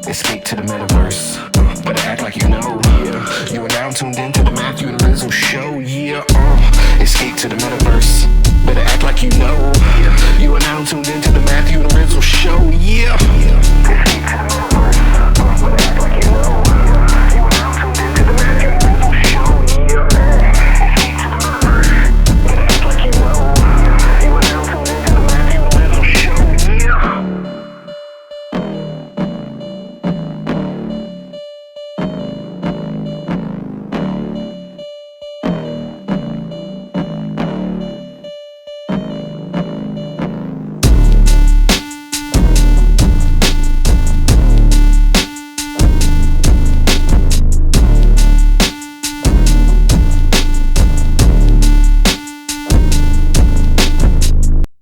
Escape to the Metaverse. Better act like you know. Yeah. You are now tuned into the Matthew Rizzle show. Yeah. Escape to the Metaverse. Better act like you know. Yeah. You are now tuned into the Matthew Rizzle show. Yeah. Escape to the Metaverse. Better act like you know. Yeah. You are now tuned into the Matthew Rizzle show. Yeah. Escape to the Metaverse. Better act like you know. You are now tuned into the Matthew Rizzle show. Yeah.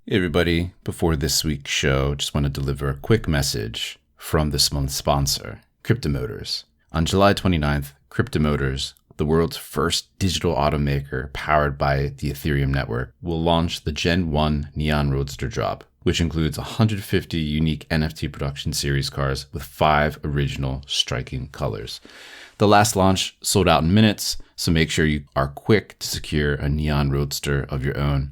Hey everybody, before this week's show, just want to deliver a quick message from this month's sponsor, CryptoMotors. On July 29th, CryptoMotors, the world's first digital automaker powered by the Ethereum network, will launch the GEN1 Neon Roadster Drop, which includes 150 unique NFT Production Series cars with 5 original striking colors. The last launch sold out in minutes, so make sure you are quick to secure a Neon Roadster of your own.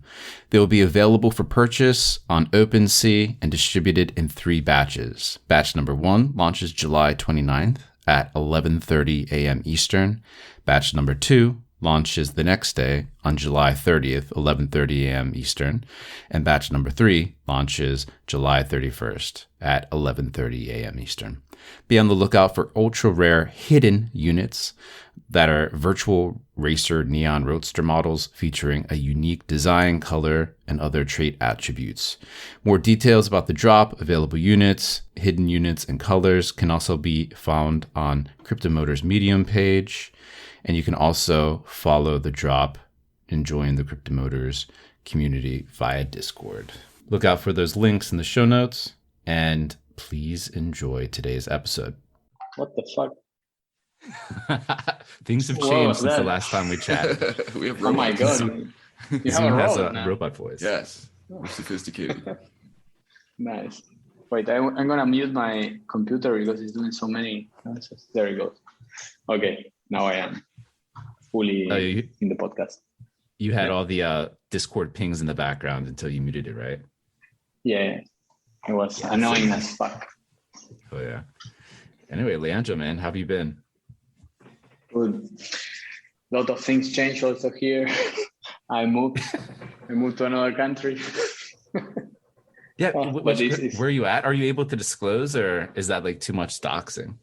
They will be available for purchase on OpenSea and distributed in 3 batches. Batch number 1 launches July 29th at 11:30 a.m. Eastern. Batch number 2 launches the next day on July 30th, 11:30 a.m. Eastern. And batch number 3 launches July 31st at 11:30 a.m. Eastern. Be on the lookout for ultra-rare hidden units that are virtual racer neon roadster models featuring a unique design, color, and other trait attributes. More details about the drop, available units, hidden units, and colors can also be found on CryptoMotors Medium page. And you can also follow the drop and join the CryptoMotors community via Discord. Look out for those links in the show notes, and please enjoy today's episode. What the fuck? Things have changed since the last time we chatted. We have Oh my god. You have Zoom a has robot a now. robot voice. Yes, we're sophisticated. Nice. Wait, I'm gonna mute my computer because it's doing so many noises. There we go. Okay, now I am fully in the podcast. You had all the Discord pings in the background until you muted it, right? Yeah, it was annoying as fuck. Oh yeah. Anyway, Leandro, man, how have you been? Good. A lot of things changed also here. I moved to another country. Yeah, but where are you at? Are you able to disclose, or is that like too much doxing?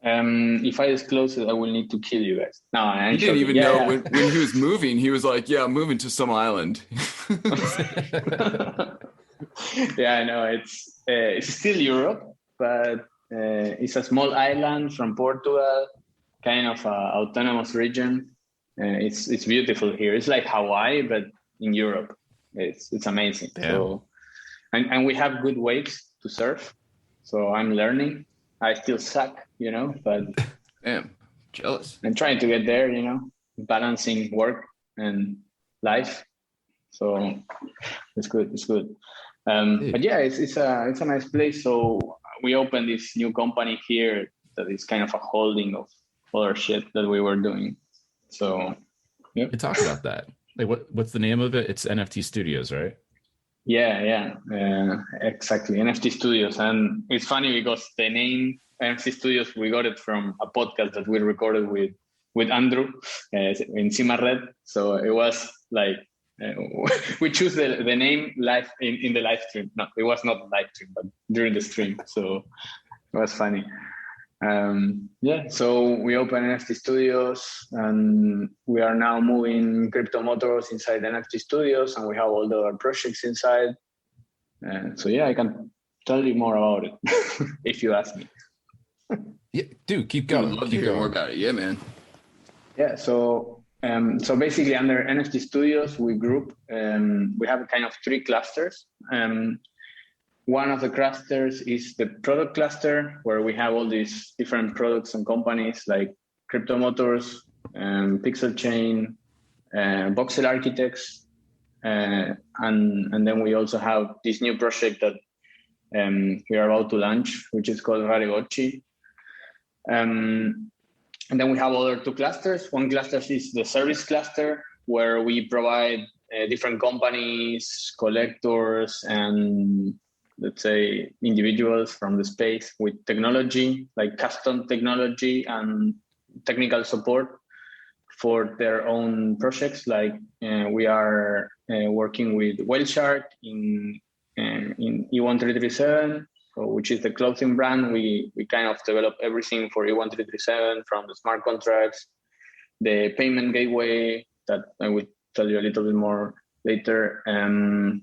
If I disclose it, I will need to kill you guys. No, He didn't even know when he was moving. He was like, "Yeah, I'm moving to some island." Yeah, I know. It's still Europe, but it's a small island from Portugal, kind of autonomous region. It's beautiful here. It's like Hawaii, but in Europe. It's amazing. Damn. So, and we have good waves to surf. So I'm learning. I still suck, but Damn, jealous. I'm trying to get there, balancing work and life. So it's good. It's good. But yeah, it's a nice place. So we opened this new company here that is kind of a holding of other shit that we were doing. So yeah. You talk about that. Like what's the name of it? It's NFT Studios, right? Yeah, exactly. NFT Studios. And it's funny because the name NFT Studios, we got it from a podcast that we recorded with Andrew in Cima Red. So it was like, we choose the name live in the live stream. No, it was not live stream, but during the stream. So it was funny. So we opened NFT Studios, and we are now moving CryptoMotors inside NFT Studios, and we have all the other projects inside. So yeah, I can tell you more about it if you ask me. Yeah, dude, keep I going. would love to hear more about it. Yeah, man. Yeah, so basically under NFT Studios, we group, we have kind of 3 clusters. One of the clusters is the product cluster, where we have all these different products and companies like CryptoMotors, PixelChain, VoxelArchitects, and then we also have this new project that we are about to launch, which is called Raregochi. And then we have other two clusters. One cluster is the service cluster, where we provide different companies, collectors, and let's say individuals from the space with technology, like custom technology and technical support for their own projects. Like we are working with Whale Shark in E1337, which is the clothing brand. We kind of develop everything for E1337, from the smart contracts, the payment gateway that I will tell you a little bit more later,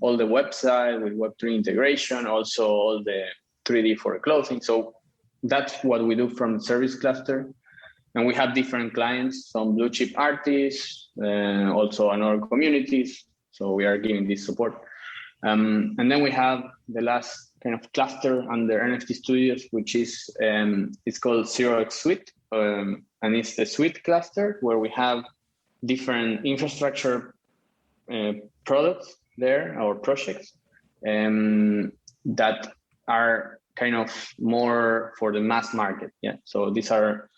all the website with Web3 integration, also all the 3D for clothing. So that's what we do from the service cluster. And we have different clients, some blue chip artists, also another communities. So we are giving this support. And then we have the last kind of cluster under NFT Studios, which is, it's called 0x Suite. And it's the Suite cluster, where we have different infrastructure products there, or projects, that are kind of more for the mass market. Yeah. So these are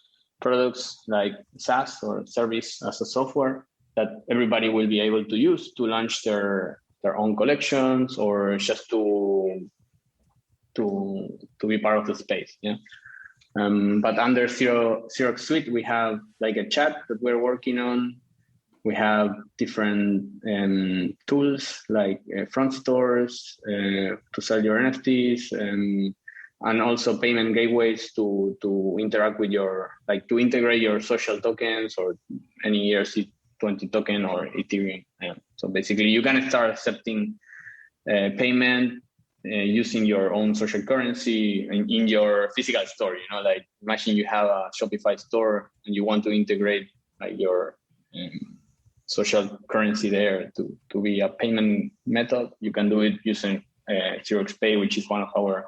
products like SaaS, or service as a software, that everybody will be able to use to launch their own collections, or just to be part of the space. Yeah. But under Xerox Suite, we have like a chat that we're working on. We have different tools like front stores to sell your NFTs, and also payment gateways to interact with to integrate your social tokens or any ERC20 token or Ethereum. So basically, you can start accepting payment using your own social currency in your physical store. Like imagine you have a Shopify store and you want to integrate like your social currency there to be a payment method. You can do it using Xerox Pay, which is one of our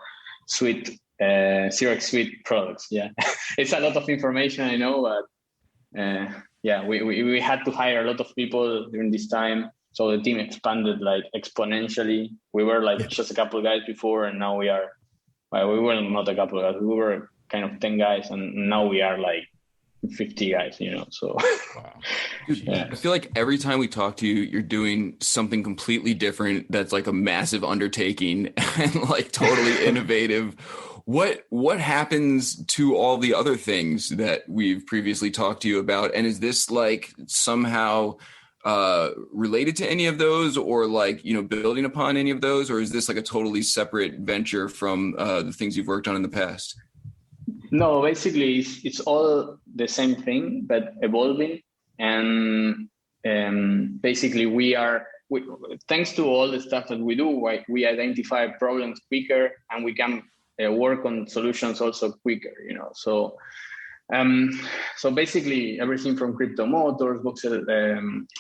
Xerox Suite products. Yeah, it's a lot of information, I know, but yeah, we had to hire a lot of people during this time. So the team expanded like exponentially. We were like just a couple of guys before, and now we were not a couple of guys. We were kind of 10 guys, and now we are like 50 guys, so. Wow. Dude, yeah. I feel like every time we talk to you, you're doing something completely different that's like a massive undertaking and like totally innovative. What happens to all the other things that we've previously talked to you about? And is this like somehow related to any of those, or like, building upon any of those? Or is this like a totally separate venture from the things you've worked on in the past? No, basically it's all the same thing, but evolving. And basically thanks to all the stuff that we do, we identify problems quicker, and we can work on solutions also quicker, So basically everything from CryptoMotors,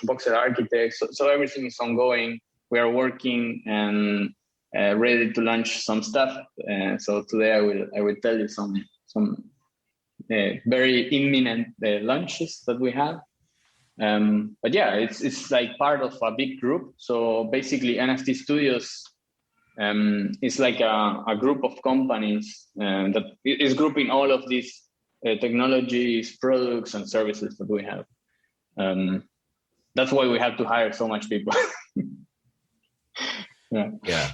VoxelArchitects, so everything is ongoing. We are working and ready to launch some stuff. So today I will tell you some very imminent launches that we have. But yeah, it's like part of a big group. So basically NFT Studios is like a group of companies that is grouping all of these technologies, products, and services that we have. That's why we have to hire so much people. Yeah.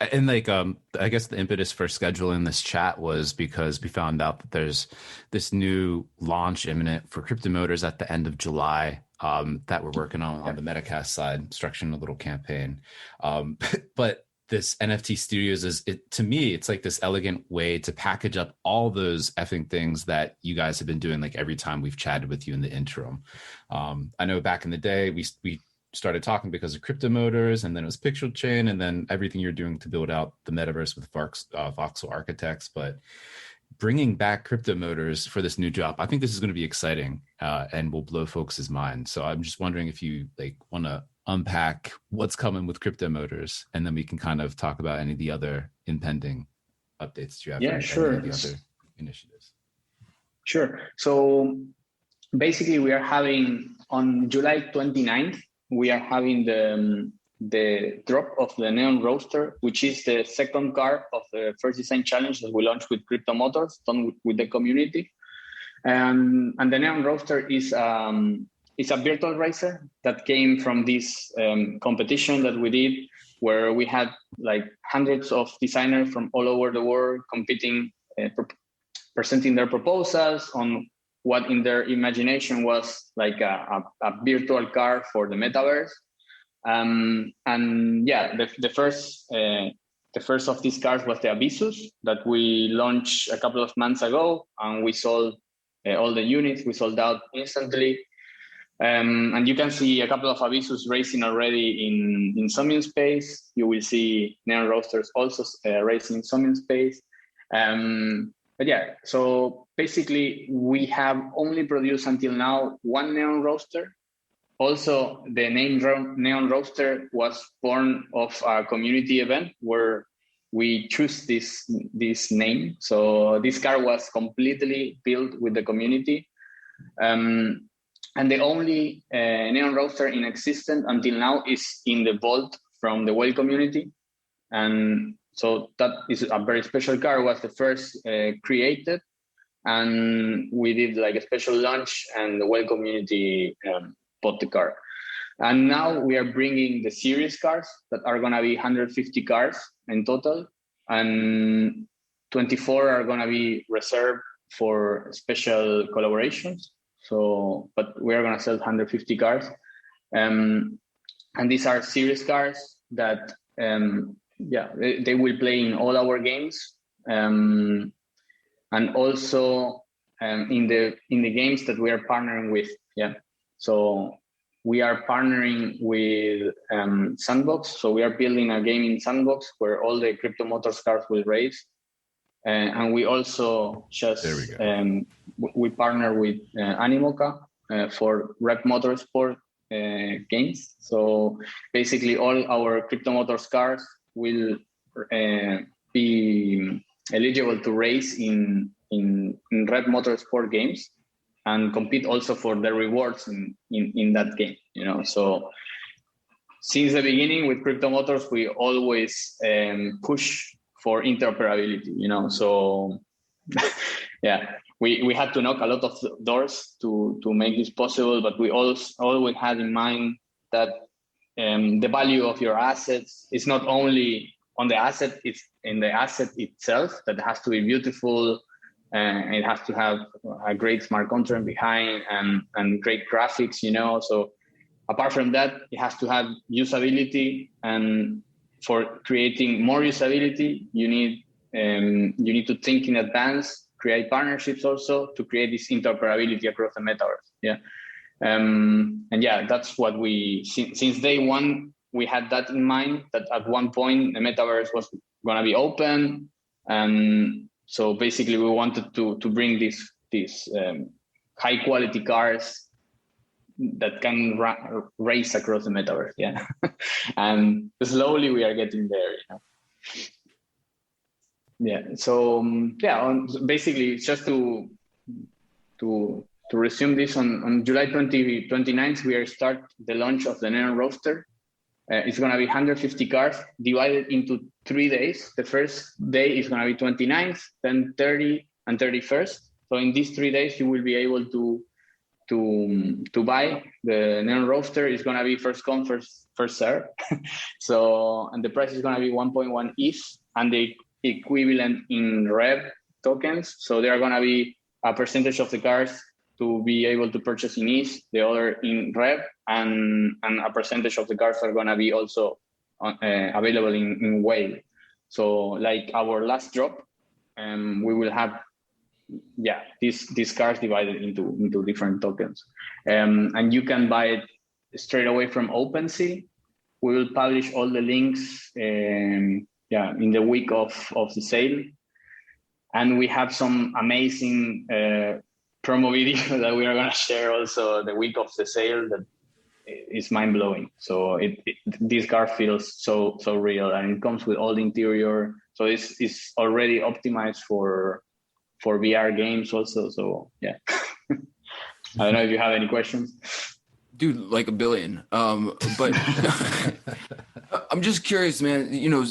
And like, I guess the impetus for scheduling this chat was because we found out that there's this new launch imminent for CryptoMotors at the end of July that we're working on the Metacast side, structuring a little campaign. But this NFT Studios to me, it's like this elegant way to package up all those effing things that you guys have been doing, like every time we've chatted with you in the interim. I know back in the day, we started talking because of CryptoMotors, and then it was PixelChain, and then everything you're doing to build out the metaverse with VoxelArchitects. But bringing back CryptoMotors for this new job, I think this is going to be exciting and will blow folks' minds. So I'm just wondering if you want to unpack what's coming with CryptoMotors, and then we can kind of talk about any of the other impending updates you have. Yeah, sure. Any of the other initiatives. Sure. So basically, we are having on July 29th, we are having the the drop of the Neon Roadster, which is the second car of the first design challenge that we launched with CryptoMotors, done with the community. And the Neon Roadster is a virtual racer that came from this competition that we did, where we had like hundreds of designers from all over the world competing, presenting their proposals on what in their imagination was like a virtual car for the metaverse. And yeah, the first of these cars was the Abyssus that we launched a couple of months ago, and we sold all the units. We sold out instantly. And you can see a couple of Abyssus racing already in Summon Space. You will see Neon Roasters also racing in Summon Space. But yeah, so basically we have only produced until now one Neon Roaster. Also, the name Neon Roaster was born of a community event where we choose this name. So this car was completely built with the community. And the only Neon Roaster in existence until now is in the vault from the Whale community. And so that is a very special car. It was the first created. And we did like a special launch, and the Whale community bought the car. And now we are bringing the series cars that are going to be 150 cars in total. And 24 are going to be reserved for special collaborations. So, but we are going to sell 150 cars. And these are series cars that, they will play in all our games. And also in the games that we are partnering with. Yeah. So we are partnering with Sandbox. So we are building a game in Sandbox where all the CryptoMotors cars will race. And we also just we partner with Animoca for Rep Motorsport games. So basically all our CryptoMotors cars will be eligible to race in Rep Motorsport games and compete also for the rewards in that game, you know. So since the beginning with CryptoMotors, we always push for interoperability, you know. So yeah, we had to knock a lot of doors to make this possible, but we always had in mind that the value of your assets is not only on the asset, it's in the asset itself that has to be beautiful, and it has to have a great smart contract behind and great graphics, you know. So apart from that, it has to have usability, and for creating more usability, you need to think in advance, create partnerships also to create this interoperability across the metaverse. Yeah. And yeah, that's what since day one, we had that in mind, that at one point the metaverse was going to be open. So basically we wanted to bring these high quality cars that can race across the metaverse. Yeah. And slowly we are getting there, you know? Yeah. So basically it's just to resume this on July 29th, we are start the launch of the Neon Roadster. It's going to be 150 cars divided into 3 days. The first day is going to be 29th, then 30 and 31st. So in these 3 days, you will be able to buy the Neon Roadster. Is going to be first come, first serve. So, and the price is going to be 1.1 ETH and the equivalent in REV tokens. So there are going to be a percentage of the cars to be able to purchase in ETH, the other in REV, and a percentage of the cars are going to be also available in Whale. So like our last drop, we will have these cars divided into different tokens. And you can buy it straight away from OpenSea. We will publish all the links in the week of the sale. And we have some amazing promo video that we are going to share also the week of the sale that is mind-blowing. So this car feels so real, and it comes with all the interior. So it's already optimized for VR games also. So yeah. I don't know if you have any questions. Dude, like a billion. But I'm just curious, man.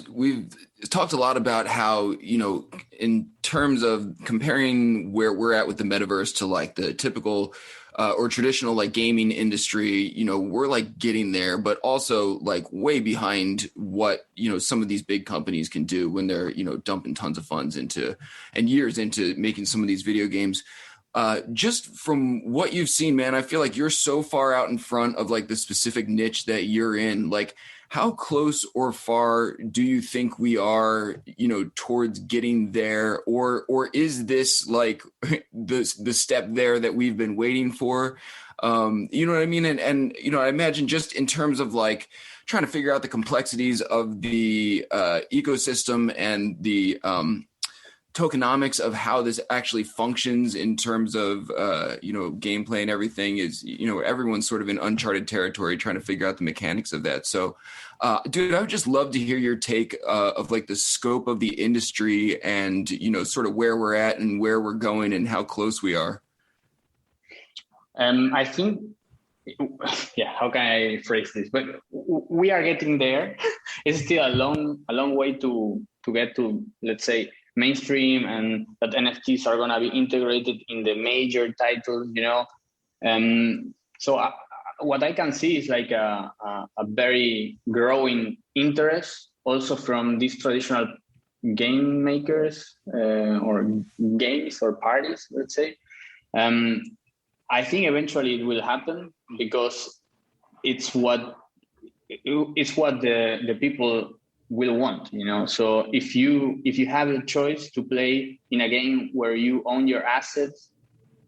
We've talked a lot about how, in terms of comparing where we're at with the metaverse to like the typical or traditional like gaming industry, we're like getting there, but also like way behind what, some of these big companies can do when they're, dumping tons of funds into and years into making some of these video games. Just from what you've seen, man, I feel like you're so far out in front of like the specific niche that you're in. Like, how close or far do you think we are, towards getting there? Or is this like the step there that we've been waiting for? You know what I mean? And I imagine just in terms of like trying to figure out the complexities of the ecosystem and the tokenomics of how this actually functions in terms of gameplay and everything is, everyone's sort of in uncharted territory trying to figure out the mechanics of that. So dude, I would just love to hear your take of like the scope of the industry and sort of where we're at and where we're going and how close we are. I think, how can I phrase this? But we are getting there. It's still a long way to get to, let's say, mainstream, and that NFTs are going to be integrated in the major titles, So what I can see is like a very growing interest also from these traditional game makers or games or parties, let's say. I think eventually it will happen because it's what the people will want, So if you have a choice to play in a game where you own your assets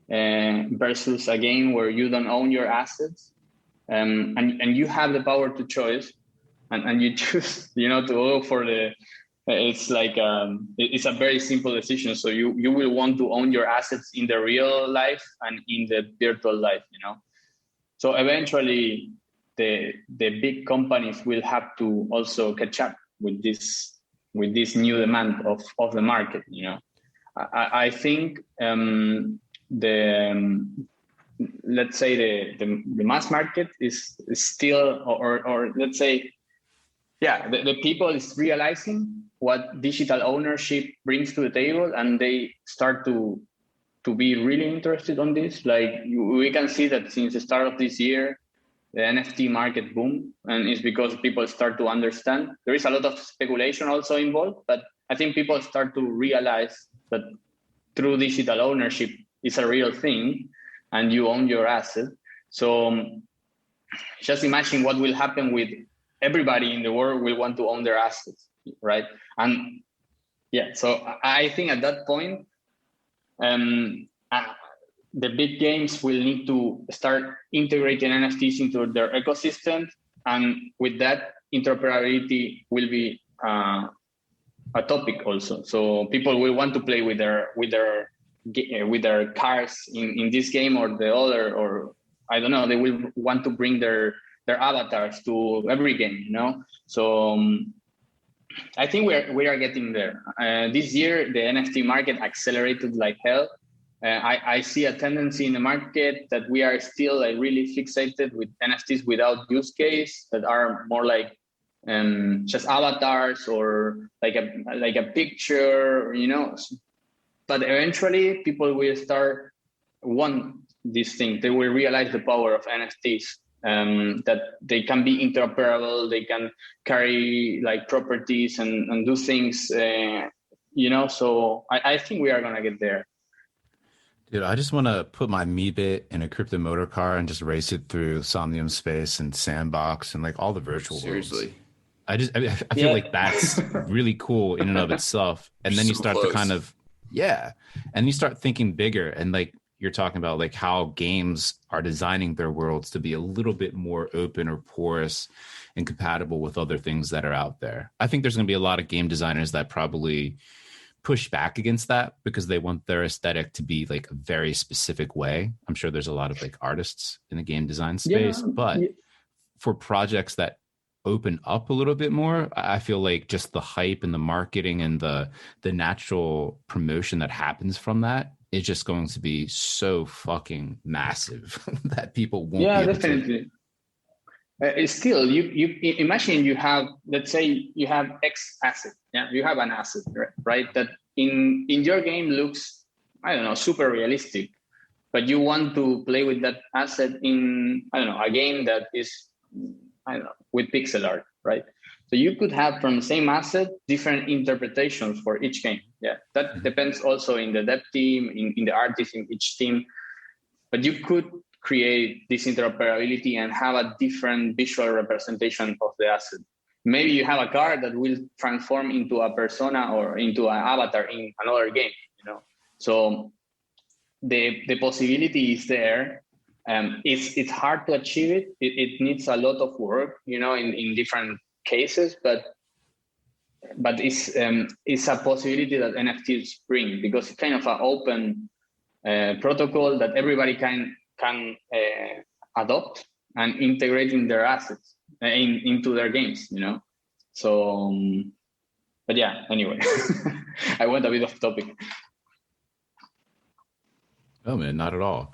versus a game where you don't own your assets, and you have the power to choose, and you choose, to go for it's like it's a very simple decision. So you will want to own your assets in the real life and in the virtual life, So eventually the big companies will have to also catch up with this new demand of the market, I think let's say the mass market is still, or let's say, the people is realizing what digital ownership brings to the table, and they start to be really interested on this. Like we can see that since the start of this year, the NFT market boom, and it's because people start to understand. There is a lot of speculation also involved, but I think people start to realize that true digital ownership is a real thing, and you own your asset. So just imagine what will happen with everybody in the world will want to own their assets, right? And so I think at that point, the big games will need to start integrating NFTs into their ecosystem, and with that, interoperability will be a topic also. So people will want to play with their cars in this game or the other, or I don't know. They will want to bring their avatars to every game, So I think we are getting there. This year, the NFT market accelerated like hell. I see a tendency in the market that we are still like really fixated with NFTs without use case, that are more like just avatars or like a picture, But eventually, people will start want this thing. They will realize the power of NFTs, that they can be interoperable, they can carry like properties and do things, So I think we are gonna get there. Dude, I just want to put my Meebit in a crypto motor car and just race it through Somnium Space and Sandbox and like all the virtual Seriously. worlds. I feel like that's really cool in and of itself. And then you start to kind of, and you start thinking bigger, and like you're talking about like how games are designing their worlds to be a little bit more open or porous and compatible with other things that are out there. I think there's going to be a lot of game designers that probably push back against that because they want their aesthetic to be like a very specific way. I'm sure there's a lot of like artists in the game design space, but for projects that open up a little bit more, I feel like just the hype and the marketing and the natural promotion that happens from that is just going to be so fucking massive that people won't be able definitely. Still, you imagine you have, let's say you have X asset. Yeah, you have an asset, right? That in your game looks, I don't know, super realistic, but you want to play with that asset in, I don't know, a game that is, I don't know, with pixel art, right? So you could have from the same asset different interpretations for each game. Yeah, that depends also in the dev team, in the artist in each team, but you could create this interoperability and have a different visual representation of the asset. Maybe you have a car that will transform into a persona or into an avatar in another game, you know. So the possibility is there. It's hard to achieve it. It needs a lot of work, you know, in different cases, but it's a possibility that NFTs bring, because it's kind of an open protocol that everybody can adopt and integrate in their assets into their games, you know. So but yeah, anyway. I went a bit off topic. Oh man, not at all.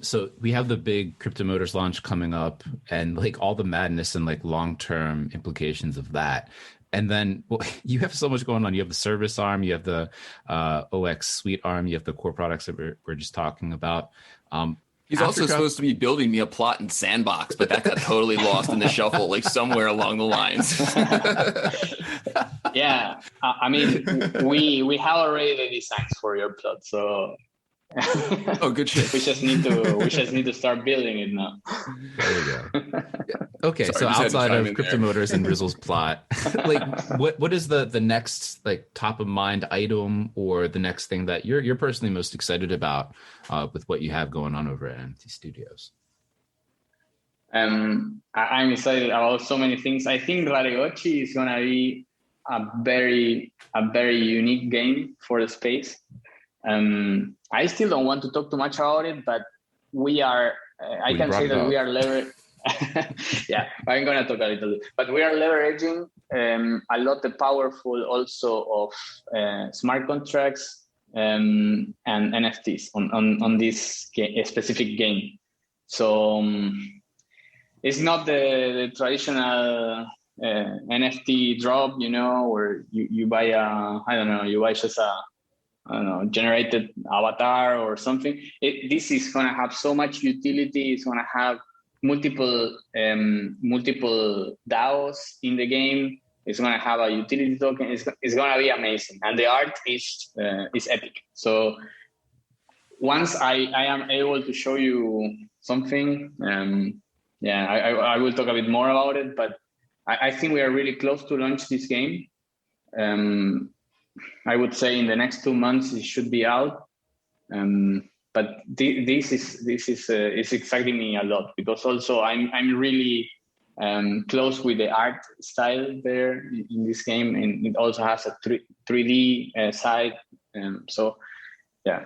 So we have the big CryptoMotors launch coming up, and like all the madness and like long-term implications of that. And then, well, you have so much going on. You have the service arm, you have the OX suite arm, you have the core products that we're just talking about. He's also supposed to be building me a plot in Sandbox, but that got totally lost in the shuffle, like somewhere along the lines. Yeah, I mean, we have already the designs for your plot, so. Oh, good shit. we just need to start building it now. There you go. Okay, Sorry, so outside of CryptoMotors and Rizzle's plot, like what is the next like top of mind item, or the next thing that you're personally most excited about with what you have going on over at NFT Studios? I'm excited about so many things. I think Raregochi is gonna be a very unique game for the space. I still don't want to talk too much about it, but we are. I can say that we are leveraging. Yeah, I'm gonna talk a little bit, but we are leveraging a lot of powerful also of smart contracts and NFTs on this specific game. So it's not the traditional NFT drop, you know, where you buy you buy just a generated avatar or something. This is going to have so much utility. It's going to have multiple DAOs in the game. It's going to have a utility token. It's going to be amazing. And the art is epic. So once I am able to show you something, I will talk a bit more about it, but I think we are really close to launch this game. I would say in the next 2 months it should be out, but this is exciting me a lot, because also I'm really close with the art style there in this game, and it also has a 3D side. So yeah,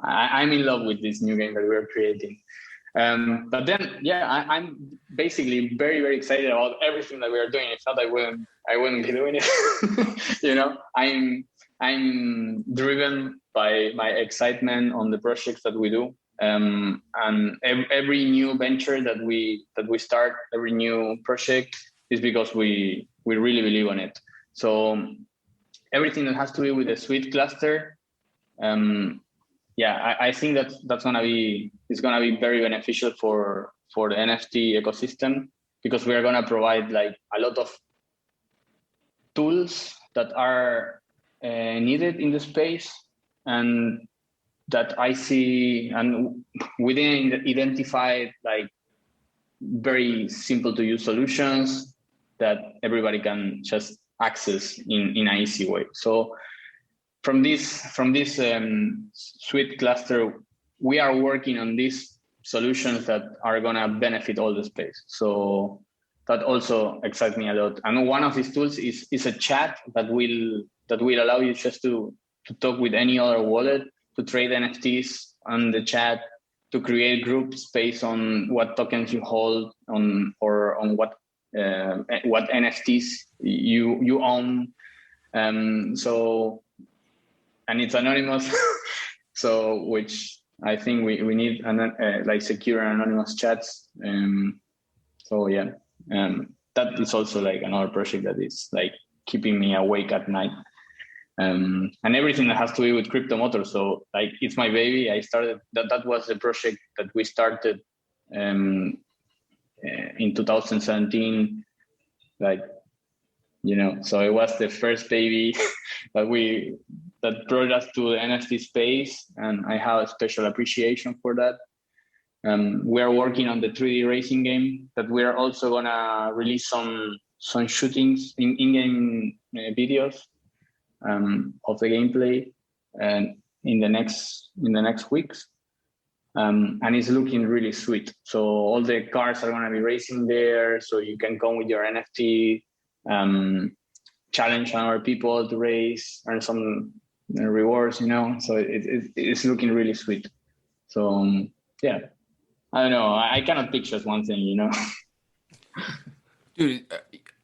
I'm in love with this new game that we're creating. But then, yeah, I'm basically very, very excited about everything that we are doing. If not, I wouldn't be doing it. You know, I'm driven by my excitement on the projects that we do, and every new venture that we start, every new project is because we really believe on it. So everything that has to do with the suite cluster, I think that's gonna be very beneficial for the NFT ecosystem, because we are gonna provide like a lot of tools that are needed in the space, and that I see, and we didn't identify like very simple to use solutions that everybody can just access in an easy way. So from this suite cluster, we are working on these solutions that are gonna benefit all the space. So that also excites me a lot. And one of these tools is a chat that will allow you just to talk with any other wallet, to trade NFTs on the chat, to create groups based on what tokens you hold or on what NFTs you own. So, and it's anonymous. So, which I think we need like secure and anonymous chats. So yeah, That is also like another project that is like keeping me awake at night. And everything that has to do with CryptoMotors. So like it's my baby. I started that was the project that we started in 2017. Like, so it was the first baby that brought us to the NFT space, and I have a special appreciation for that. We are working on the 3D racing game that we are also gonna release some shootings in-game videos of the gameplay and in the next weeks. And it's looking really sweet. So all the cars are gonna be racing there, so you can come with your NFT, challenge other people to race, earn some rewards, So it's looking really sweet. So yeah, I don't know. I cannot pick just one thing, Dude,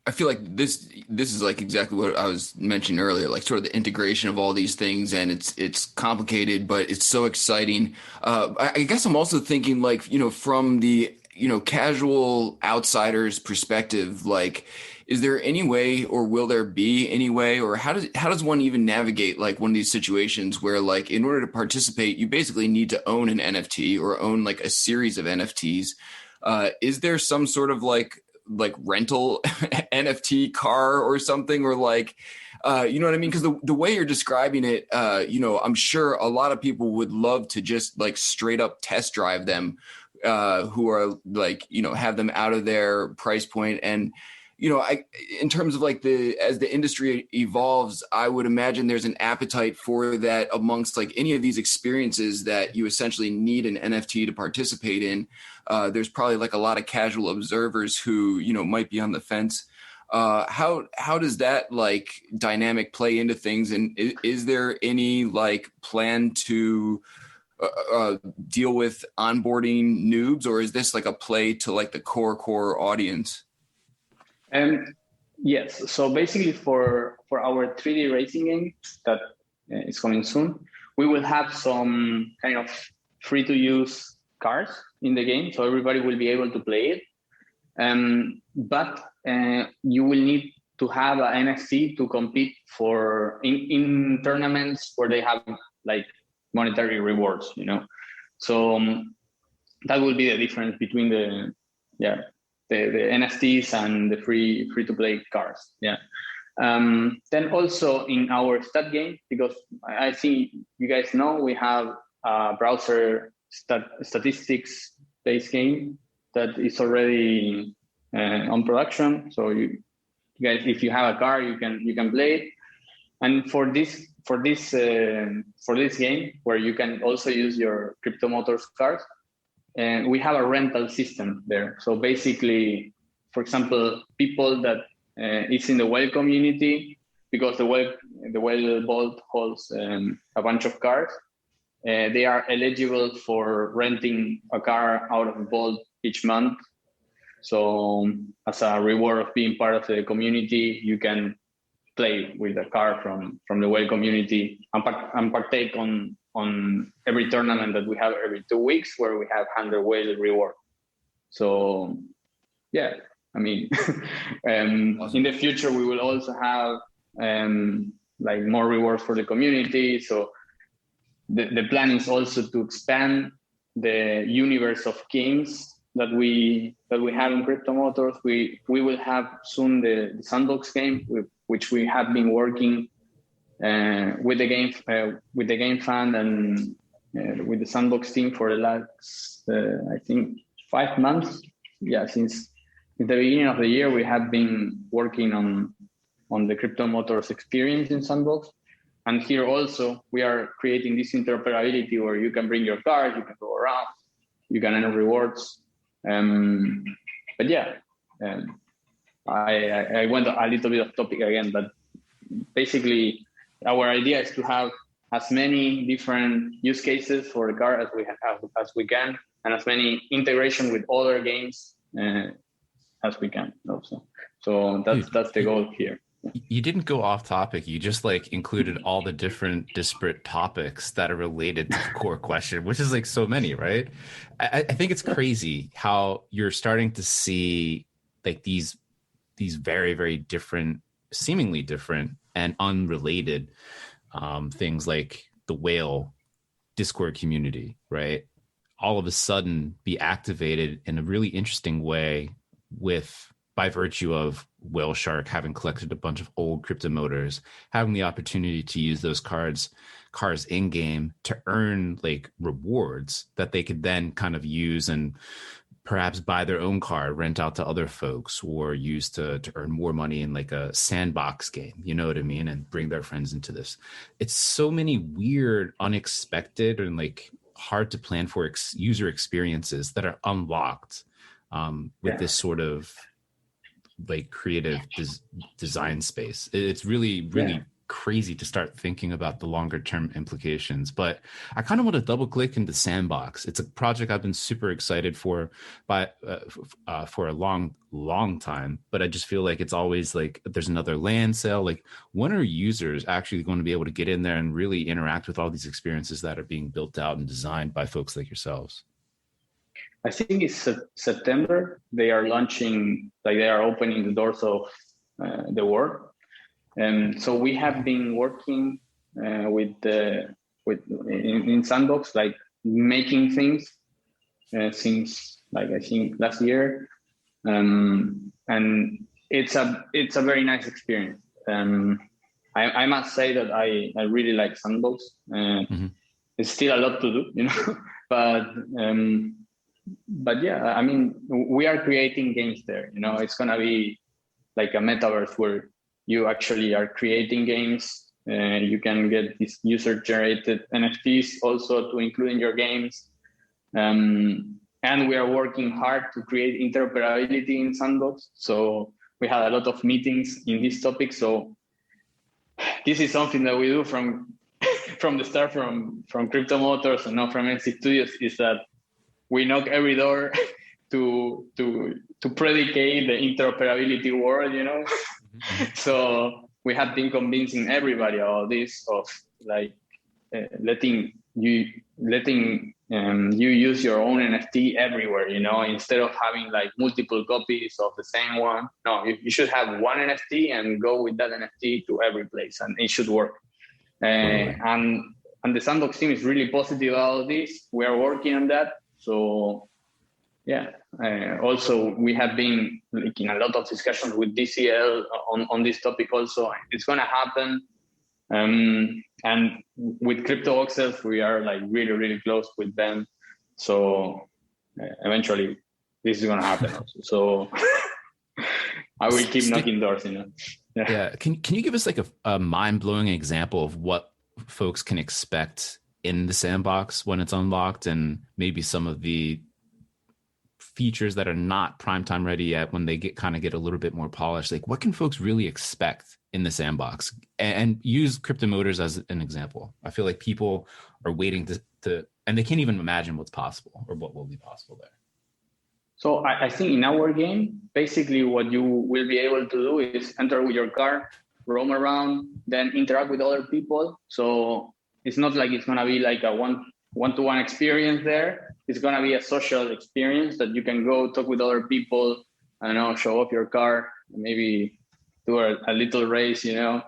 I feel like this is like exactly what I was mentioning earlier, like sort of the integration of all these things, and it's complicated, but it's so exciting. I guess I'm also thinking like, from the, casual outsider's perspective, like, is there any way, or will there be any way, or how does one even navigate like one of these situations where like in order to participate, you basically need to own an NFT or own like a series of NFTs? Is there some sort of like rental NFT car or something, or like, you know what I mean? Because the way you're describing it, I'm sure a lot of people would love to just like straight up test drive them, who are like, have them out of their price point. And, in terms of like as the industry evolves, I would imagine there's an appetite for that amongst like any of these experiences that you essentially need an NFT to participate in. There's probably like a lot of casual observers who, might be on the fence. How does that like dynamic play into things? And is there any like plan to deal with onboarding noobs, or is this like a play to like the core audience? Yes. So basically for our 3D racing game that is coming soon, we will have some kind of free to use cars in the game. So everybody will be able to play it. But you will need to have an NFT to compete for in tournaments where they have like monetary rewards, So that will be the difference between the NFTs and the free to play cars. Yeah. Then also in our stat game, because I think you guys know we have a browser statistics based game that is already on production. So you guys, if you have a car, you can play it. And for this game, where you can also use your CryptoMotors cars, and we have a rental system there. So basically, for example, people that is in the whale community, because the whale vault holds a bunch of cars, they are eligible for renting a car out of the vault each month. So as a reward of being part of the community, you can play with a car from the whale community and partake on every tournament that we have every 2 weeks, where we have 100 whale reward. So yeah, I mean, awesome. In the future, we will also have like more rewards for the community. So the plan is also to expand the universe of games that we have in CryptoMotors. We will have soon the sandbox game, which we have been working with the game fund and with the sandbox team for the last I think 5 months. Yeah, since the beginning of the year, we have been working on the CryptoMotors experience in sandbox. And here also we are creating this interoperability where you can bring your car, you can go around, you can earn rewards. But yeah, I went a little bit off topic again, but basically our idea is to have as many different use cases for the car as we can, and as many integration with other games as we can also. So that's the goal here. You didn't go off topic. You just like included all the different disparate topics that are related to the core question, which is like so many, right? I think it's crazy how you're starting to see like these very, very different, seemingly different and unrelated things like the whale Discord community, right? All of a sudden be activated in a really interesting way by virtue of Whale Shark having collected a bunch of old CryptoMotors, having the opportunity to use those cars in game to earn like rewards that they could then kind of use and perhaps buy their own car, rent out to other folks, or use to earn more money in like a sandbox game, you know what I mean? And bring their friends into this. It's so many weird, unexpected, and like hard to plan for user experiences that are unlocked with this sort of like creative design space. It's really, really crazy to start thinking about the longer term implications. But I kind of want to double click into Sandbox. It's a project I've been super excited for for a long time, but I just feel like it's always like there's another land sale. Like, when are users actually going to be able to get in there and really interact with all these experiences that are being built out and designed by folks like yourselves? I think it's September. They are launching, like they are opening the doors of the world. And so we have been working in Sandbox, like making things since like I think last year, and it's a very nice experience. I must say that I really like Sandbox. It's still a lot to do, you know, but yeah, I mean, we are creating games there. You know, it's gonna be like a metaverse where you actually are creating games. You can get these user-generated NFTs also to include in your games. And we are working hard to create interoperability in Sandbox. So we had a lot of meetings in this topic. So this is something that we do from the start, from CryptoMotors and not from NFT Studios, is that we knock every door to predicate the interoperability world, you know. So we have been convincing everybody about this, of like letting you use your own NFT everywhere, you know, instead of having like multiple copies of the same one. No, you should have one NFT and go with that NFT to every place, and it should work. And the Sandbox team is really positive about this. We are working on that. So yeah. Also, we have been like in a lot of discussions with DCL on this topic. Also, it's going to happen. And with CryptoVoxels, we are like really, really close with them. So eventually, this is going to happen also. So I will keep knocking doors, you know. Yeah. Can you give us like a mind-blowing example of what folks can expect in the Sandbox when it's unlocked, and maybe some of the features that are not primetime ready yet when they get a little bit more polished? Like, what can folks really expect in the Sandbox? And use CryptoMotors as an example. I feel like people are waiting to and they can't even imagine what's possible or what will be possible there. So I think in our game, basically what you will be able to do is enter with your car, roam around, then interact with other people. So it's not like it's going to be like a one-to-one experience there. It's going to be a social experience that you can go talk with other people, I don't know, show off your car, maybe do a little race, you know.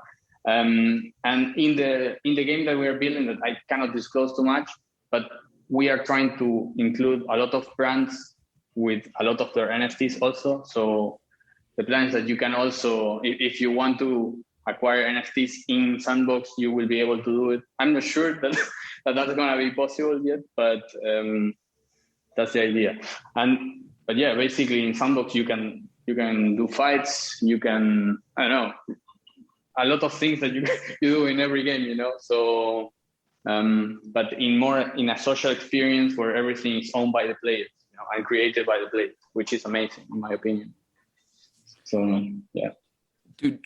And in the game that we are building, that I cannot disclose too much, but we are trying to include a lot of brands with a lot of their NFTs also. So the plan is that you can also, if you want to acquire NFTs in Sandbox, you will be able to do it. I'm not sure that that's going to be possible yet, but that's the idea. But yeah, basically in Sandbox you can do fights, you can, I don't know, a lot of things that you do in every game, you know. So but in a social experience where everything is owned by the players, you know, and created by the players, which is amazing in my opinion. So yeah. Dude,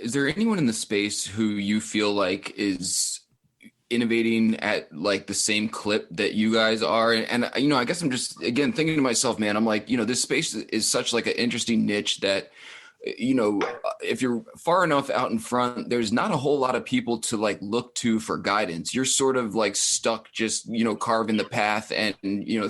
is there anyone in the space who you feel like is innovating at like the same clip that you guys are? And you know, I guess I'm just, again, thinking to myself, man, I'm like, you know, this space is such like an interesting niche that if you're far enough out in front, there's not a whole lot of people to like look to for guidance. You're sort of like stuck just, carving the path and,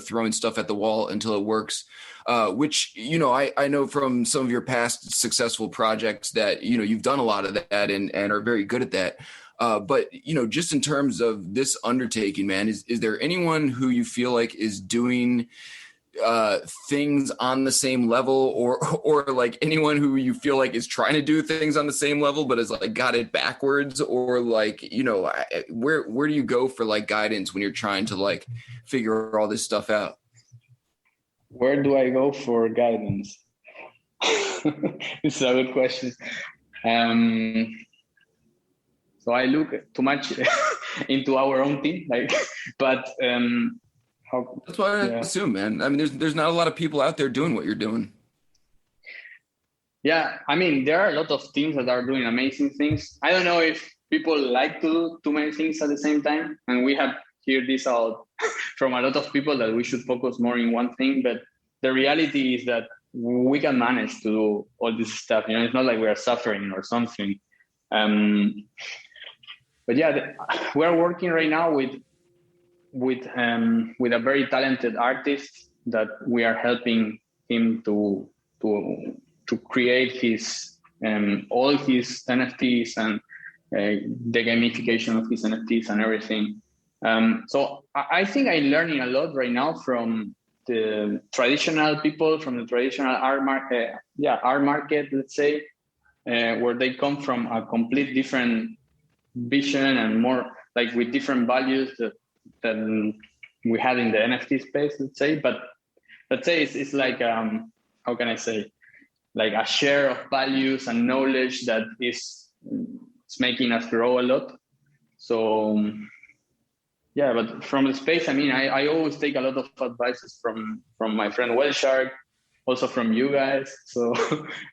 throwing stuff at the wall until it works. Which, I know from some of your past successful projects that, you've done a lot of that and are very good at that. But, just in terms of this undertaking, man, is there anyone who you feel like is doing things on the same level or like anyone who you feel like is trying to do things on the same level but has like got it backwards, or like where do you go for like guidance when you're trying to like figure all this stuff out? Where do I go for guidance? It's a good question. So I look too much into our own team, but that's what I assume, man. I mean, there's not a lot of people out there doing what you're doing. Yeah, I mean, there are a lot of teams that are doing amazing things. I don't know if people like to do too many things at the same time, and we have heard this out from a lot of people that we should focus more in one thing. But the reality is that we can manage to do all this stuff. It's not like we are suffering or something. But yeah, we're working right now with a very talented artist that we are helping him to create his all his NFTs and the gamification of his NFTs and everything. So I think I'm learning a lot right now from the traditional people, from the traditional art market, let's say, where they come from a complete different vision and more like with different values than we had in the NFT space, let's say. But let's say it's like, how can I say, like a share of values and knowledge that it's making us grow a lot. So yeah, but from the space, I mean, I always take a lot of advices from my friend Wellshark, also from you guys. So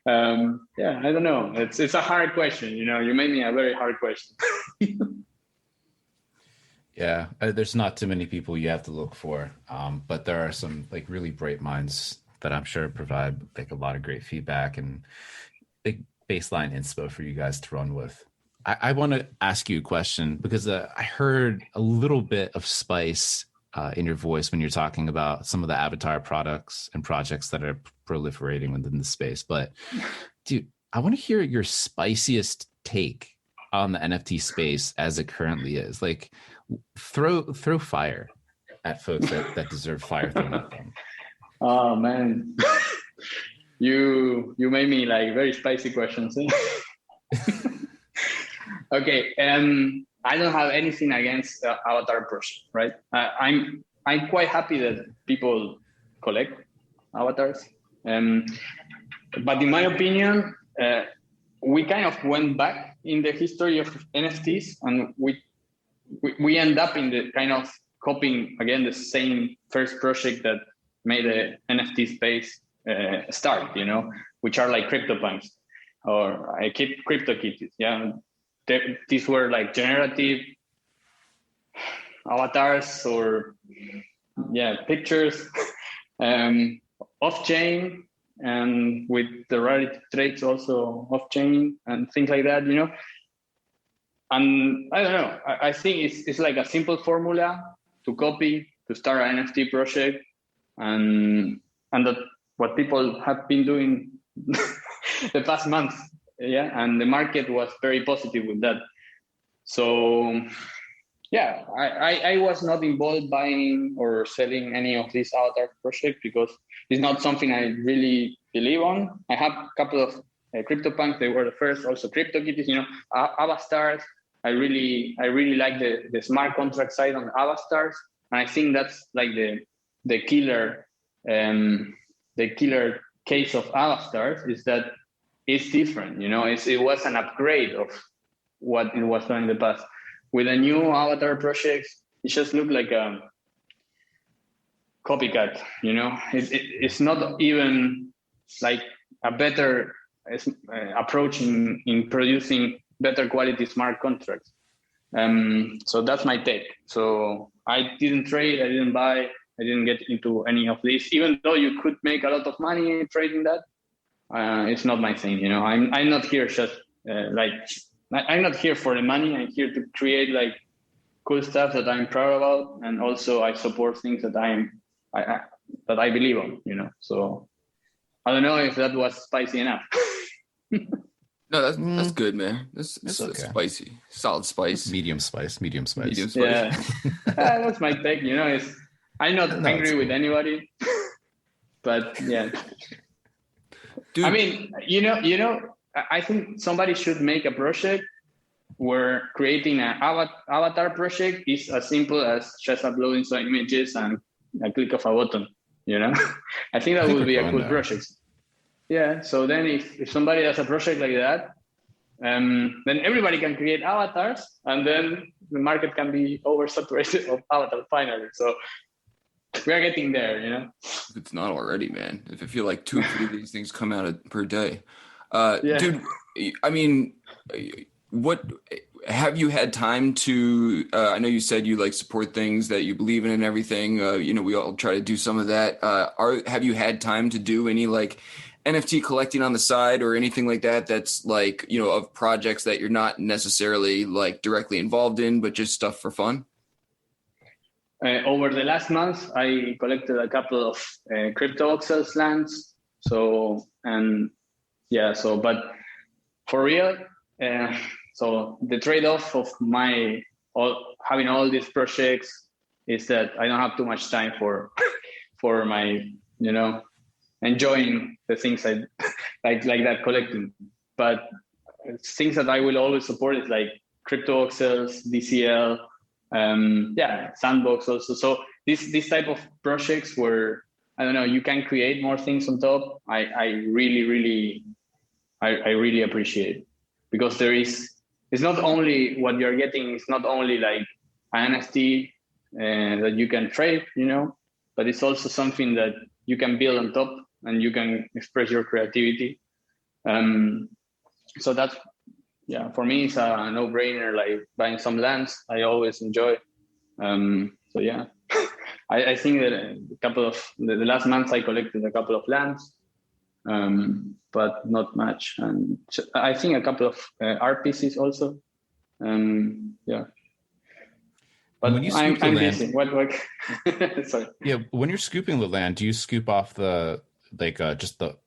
yeah, I don't know. It's a hard question. You made me a very hard question. Yeah, there's not too many people you have to look for, but there are some like really bright minds that I'm sure provide like a lot of great feedback and big baseline inspo for you guys to run with. I want to ask you a question because I heard a little bit of spice in your voice when you're talking about some of the avatar products and projects that are proliferating within the space. But dude, I want to hear your spiciest take on the NFT space as it currently is. Like, throw fire at folks that deserve fire thrown at them. Oh man, you made me like very spicy questions. Okay, I don't have anything against avatar project, right? I'm quite happy that people collect avatars, but in my opinion, we kind of went back in the history of NFTs, and we end up in the kind of copying again the same first project that made the NFT space start, which are like CryptoPunks or CryptoKitties. Yeah, these were like generative avatars or pictures off chain and with the rarity traits also off chain and things like that, And I don't know. I think it's like a simple formula to copy to start an NFT project, and that what people have been doing the past month. Yeah, and the market was very positive with that. So yeah, I was not involved buying or selling any of these avatar projects because it's not something I really believe on. I have a couple of CryptoPunks. They were the first, also CryptoKitties, avatars. I really like the smart contract side on avatars, and I think that's like the killer case of avatars is that it's different. It was an upgrade of what it was done in the past. With the new avatar projects, it just looked like a copycat. It's not even like a better approach in producing better quality smart contracts. So that's my take. So I didn't trade, I didn't buy, I didn't get into any of this, even though you could make a lot of money trading that. it's not my thing. I'm not here just I'm not here for the money. I'm here to create like cool stuff that I'm proud about, and also I support things that I believe on. So I don't know if that was spicy enough. No, that's good, man. That's okay. Spicy, solid spice. Medium spice. Yeah, that's my take. I'm not angry with anybody, but yeah. Dude. I mean, I think somebody should make a project where creating an avatar project is as simple as just uploading some images and a click of a button. I think that would be a cool project. Yeah. So then if somebody does a project like that, then everybody can create avatars, and then the market can be oversaturated of avatars finally. So we are getting there, If it's not already, man. If I feel like 2 or 3 of these things come out per day. Dude, I mean, what have you had time to I know you said you like support things that you believe in and everything. We all try to do some of that. Have you had time to do any like NFT collecting on the side or anything like that that's like, of projects that you're not necessarily like directly involved in, but just stuff for fun? Over the last month, I collected a couple of CryptoVoxels lands. But for real, so the trade-off of having all these projects is that I don't have too much time for my, enjoying the things I like that collecting. But things that I will always support is like CryptoVoxels, DCL, Sandbox also. So this type of projects where you can create more things on top. I really appreciate, because it's not only what you're getting. It's not only like an NFT that you can trade, but it's also something that you can build on top and you can express your creativity. So that's, for me, it's a no-brainer, like buying some lands. I always enjoy. I think that a couple of the last months I collected a couple of lands, but not much. And I think a couple of art pieces also. But when you I'm the land, busy. What? Sorry. Yeah, when you're scooping the land, do you scoop off the just the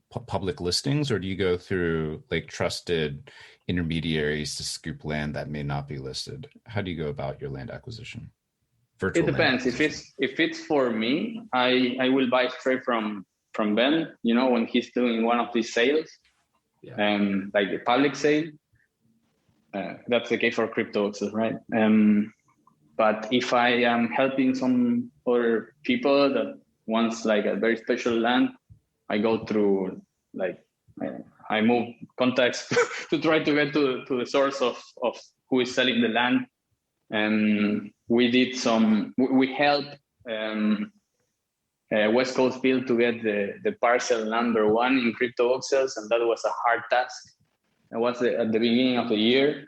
public listings, or do you go through like trusted intermediaries to scoop land that may not be listed? How do you go about your land acquisition? It depends. If it's for me, I will buy straight from Ben. When he's doing one of these sales, like the public sale. That's the case for CryptoVoxels, right? But if I am helping some other people that wants like a very special land, I go through I move contacts to try to get to the source of who is selling the land. We helped West Coast Build to get the parcel number 1 in CryptoVoxels, and that was a hard task. It was at the beginning of the year.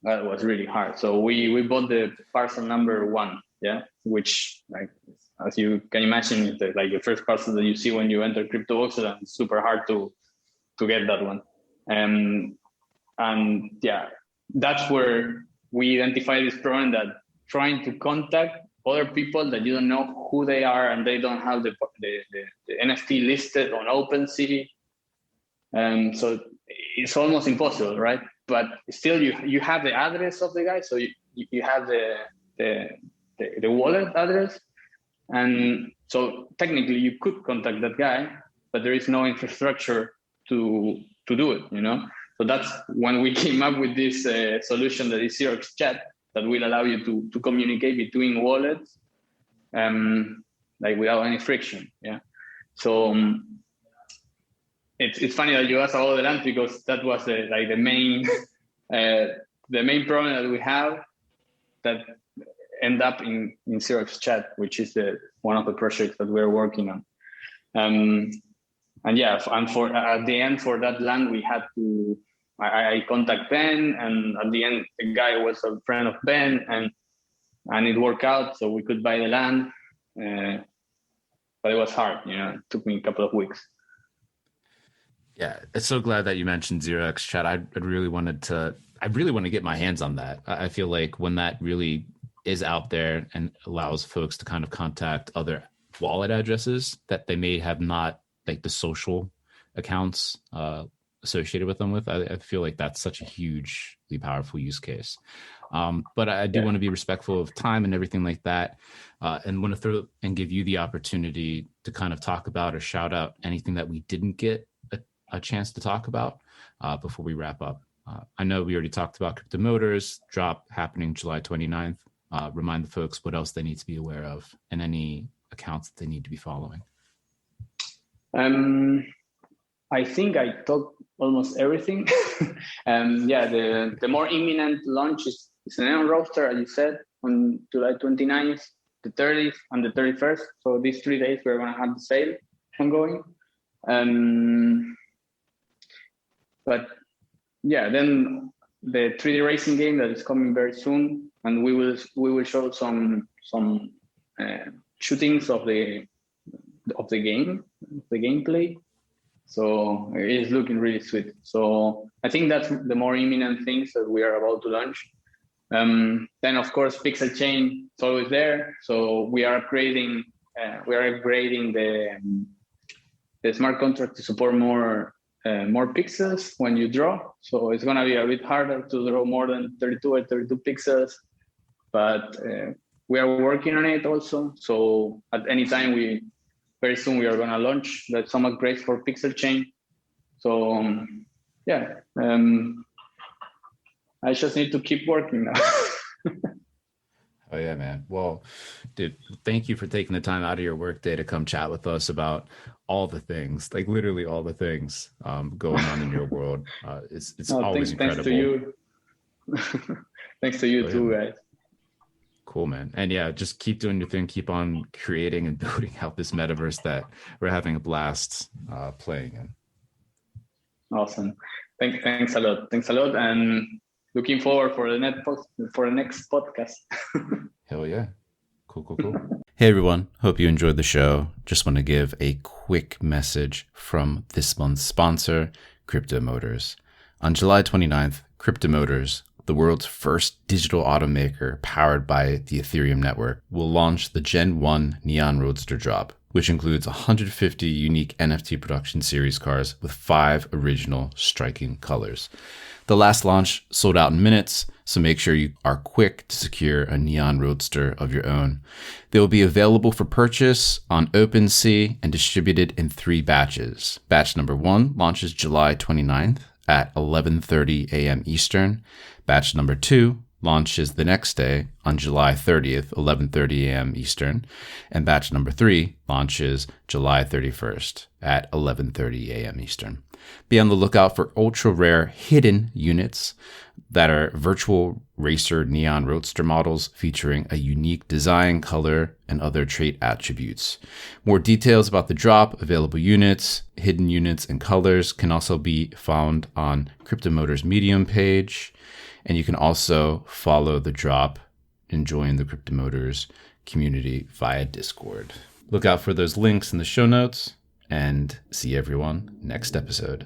That was really hard. So we bought the parcel number 1, which, like, as you can imagine, is the first parcel that you see when you enter CryptoVoxels, and it's super hard to get that one. That's where we identify this problem, that trying to contact other people that you don't know who they are and they don't have the NFT listed on OpenSea. So it's almost impossible, right? But still, you have the address of the guy, so you have the wallet address, and so technically you could contact that guy, but there is no infrastructure to do it, So that's when we came up with this solution that is Xerox Chat, that will allow you to communicate between wallets, without any friction. So it's funny that you asked about the land, because that was the main problem that we have, that end up in Xerox Chat, which is one of the projects that we're working on. And for at the end, for that land, we had to. I contact Ben, and at the end, the guy was a friend of Ben, and it worked out, so we could buy the land. But it was hard, it took me a couple of weeks. Yeah, it's so glad that you mentioned 0x chat. I really want to get my hands on that. I feel like when that really is out there and allows folks to kind of contact other wallet addresses that they may have not, like the social accounts associated with them with, I feel like that's such a hugely powerful use case. But I do want to be respectful of time and everything like that, and want to throw and give you the opportunity to kind of talk about or shout out anything that we didn't get a chance to talk about before we wrap up. I know we already talked about CryptoMotors drop happening July 29th. Remind the folks what else they need to be aware of and any accounts that they need to be following. I think I talked almost everything. The more imminent launch is the Neon Roadster, as you said, on July 29th, the 30th, and the 31st. So these 3 days we're going to have the sale ongoing. But yeah, then the 3D racing game that is coming very soon, and we will show some shootings of the game, the gameplay. So it is looking really sweet. So I think that's the more imminent things that we are about to launch. Then of course PixelChain is always there. So we are upgrading the smart contract to support more pixels when you draw. So it's gonna be a bit harder to draw more than 32 or 32 pixels, but we are working on it also. So at any time very soon we are gonna launch some upgrades for PixelChain. So I just need to keep working now. Oh yeah, man. Well, dude, thank you for taking the time out of your workday to come chat with us about all the things, like literally all the things going on in your world. It's always incredible. Thanks to you. Thanks to you too, guys. Cool, man. And yeah, just keep doing your thing. Keep on creating and building out this metaverse that we're having a blast playing in. Awesome. Thanks a lot. Thanks a lot. And looking forward for the next podcast. Hell yeah. Cool. Hey everyone, hope you enjoyed the show. Just want to give a quick message from this month's sponsor, CryptoMotors. On July 29th, CryptoMotors, the world's first digital automaker powered by the Ethereum network, will launch the GEN1 Neon Roadster Drop, which includes 150 unique NFT Production Series cars with 5 original striking colors. The last launch sold out in minutes, so make sure you are quick to secure a Neon Roadster of your own. They will be available for purchase on OpenSea and distributed in 3 batches. Batch number 1 launches July 29th at 11:30 a.m. Eastern. Batch number 2 launches the next day on July 30th, 11:30 a.m. Eastern. And batch number 3 launches July 31st at 11:30 a.m. Eastern. Be on the lookout for ultra-rare hidden units that are virtual racer Neon Roadster models featuring a unique design, color, and other trait attributes. More details about the drop, available units, hidden units, and colors can also be found on CryptoMotors Medium page. And you can also follow the drop and join the CryptoMotors community via Discord. Look out for those links in the show notes, and see everyone next episode.